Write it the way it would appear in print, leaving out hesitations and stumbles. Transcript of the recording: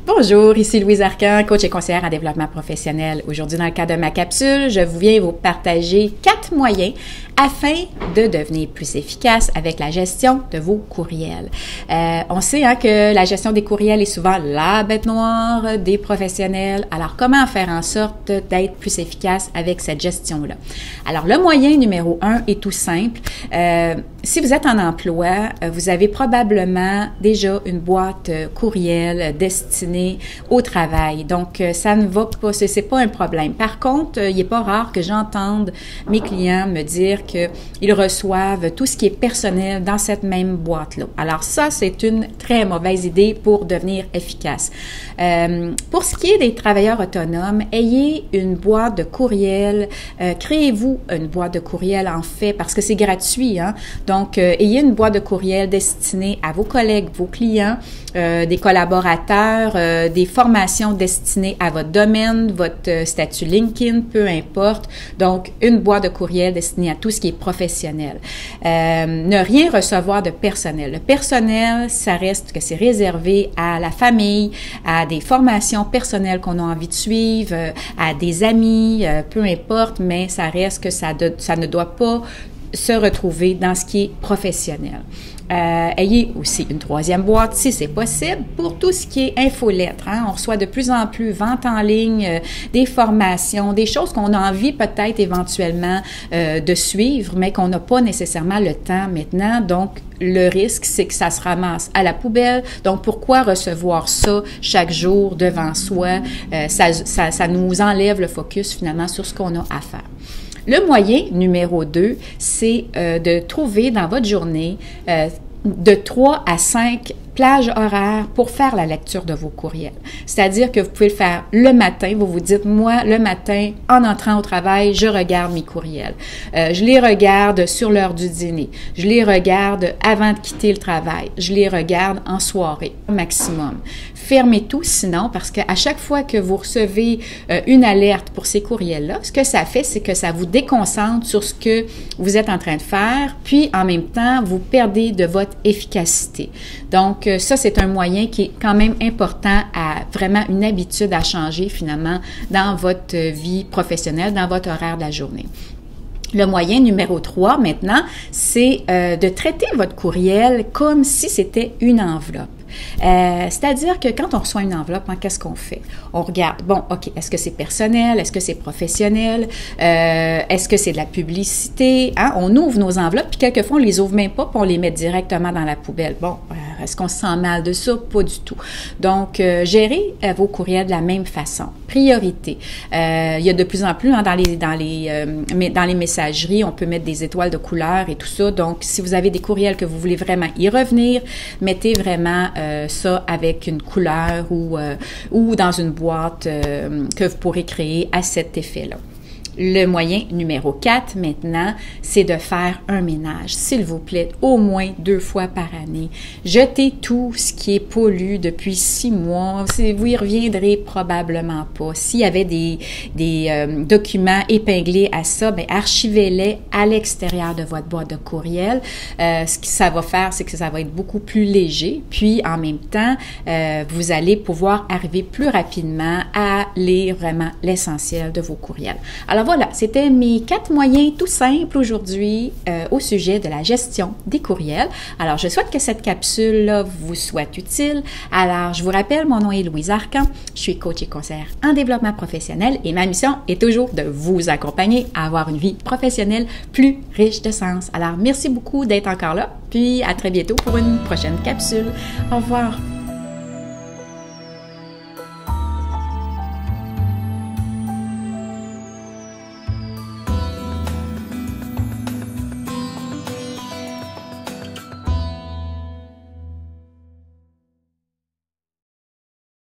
Bonjour, ici Louise Arcan, coach et conseillère en développement professionnel. Aujourd'hui, dans le cadre de ma capsule, je viens vous partager 4 moyens afin de devenir plus efficace avec la gestion de vos courriels. On sait que la gestion des courriels est souvent la bête noire des professionnels. Alors, comment faire en sorte d'être plus efficace avec cette gestion-là? Alors, le moyen numéro 1 est tout simple. Si vous êtes en emploi, vous avez probablement déjà une boîte courriel destinée au travail. Donc, ça ne va pas, c'est pas un problème. Par contre, il n'est pas rare que j'entende mes clients me dire qu'ils reçoivent tout ce qui est personnel dans cette même boîte-là. Alors ça, c'est une très mauvaise idée pour devenir efficace. Pour ce qui est des travailleurs autonomes, ayez une boîte de courriel, créez-vous une boîte de courriel en fait, parce que c'est gratuit. Donc, ayez une boîte de courriel destinée à vos collègues, vos clients, des collaborateurs, des formations destinées à votre domaine, votre statut LinkedIn, peu importe. Donc, une boîte de courriel destinée à tout ce qui est professionnel. Ne rien recevoir de personnel. Le personnel, ça reste que c'est réservé à la famille, à des formations personnelles qu'on a envie de suivre, à des amis, peu importe, mais ça reste que ça ne doit pas se retrouver dans ce qui est professionnel. Ayez aussi une troisième boîte, si c'est possible, pour tout ce qui est infolettre. On reçoit de plus en plus vente en ligne, des formations, des choses qu'on a envie peut-être éventuellement de suivre, mais qu'on n'a pas nécessairement le temps maintenant. Donc, le risque, c'est que ça se ramasse à la poubelle. Donc, pourquoi recevoir ça chaque jour devant soi? Ça nous enlève le focus finalement sur ce qu'on a à faire. Le moyen numéro 2, c'est de trouver dans votre journée de 3 à 5 plages horaires pour faire la lecture de vos courriels. C'est-à-dire que vous pouvez le faire le matin, vous vous dites, moi, le matin, en entrant au travail, je regarde mes courriels. Je les regarde sur l'heure du dîner. Je les regarde avant de quitter le travail. Je les regarde en soirée, au maximum. Fermez tout sinon, parce qu'à chaque fois que vous recevez une alerte pour ces courriels-là, ce que ça fait, c'est que ça vous déconcentre sur ce que vous êtes en train de faire, puis en même temps, vous perdez de votre efficacité. Donc, ça, c'est un moyen qui est quand même important à vraiment une habitude à changer finalement dans votre vie professionnelle, dans votre horaire de la journée. Le moyen numéro 3 maintenant, c'est de traiter votre courriel comme si c'était une enveloppe. C'est-à-dire que quand on reçoit une enveloppe, qu'est-ce qu'on fait? On regarde, bon, OK, est-ce que c'est personnel? Est-ce que c'est professionnel? Est-ce que c'est de la publicité? On ouvre nos enveloppes, puis quelquefois, on les ouvre même pas, puis on les met directement dans la poubelle. Bon, est-ce qu'on se sent mal de ça? Pas du tout. Donc, gérez vos courriels de la même façon. Priorité. Il y a de plus en plus, dans les messageries, on peut mettre des étoiles de couleur et tout ça. Donc, si vous avez des courriels que vous voulez vraiment y revenir, mettez vraiment ça avec une couleur ou dans une boîte que vous pourrez créer à cet effet-là. Le moyen numéro 4 maintenant, c'est de faire un ménage. S'il vous plaît, au moins 2 fois par année. Jetez tout ce qui est pollu depuis 6 mois. Vous y reviendrez probablement pas. S'il y avait des documents épinglés à ça, archivez-les à l'extérieur de votre boîte de courriel. Ce que ça va faire, c'est que ça va être beaucoup plus léger. Puis, en même temps, vous allez pouvoir arriver plus rapidement à lire vraiment l'essentiel de vos courriels. Alors voilà, c'était mes 4 moyens tout simples aujourd'hui au sujet de la gestion des courriels. Alors, je souhaite que cette capsule-là vous soit utile. Alors, je vous rappelle, mon nom est Louise Arcan. Je suis coach et conseillère en développement professionnel et ma mission est toujours de vous accompagner à avoir une vie professionnelle plus riche de sens. Alors, merci beaucoup d'être encore là. Puis, à très bientôt pour une prochaine capsule. Au revoir.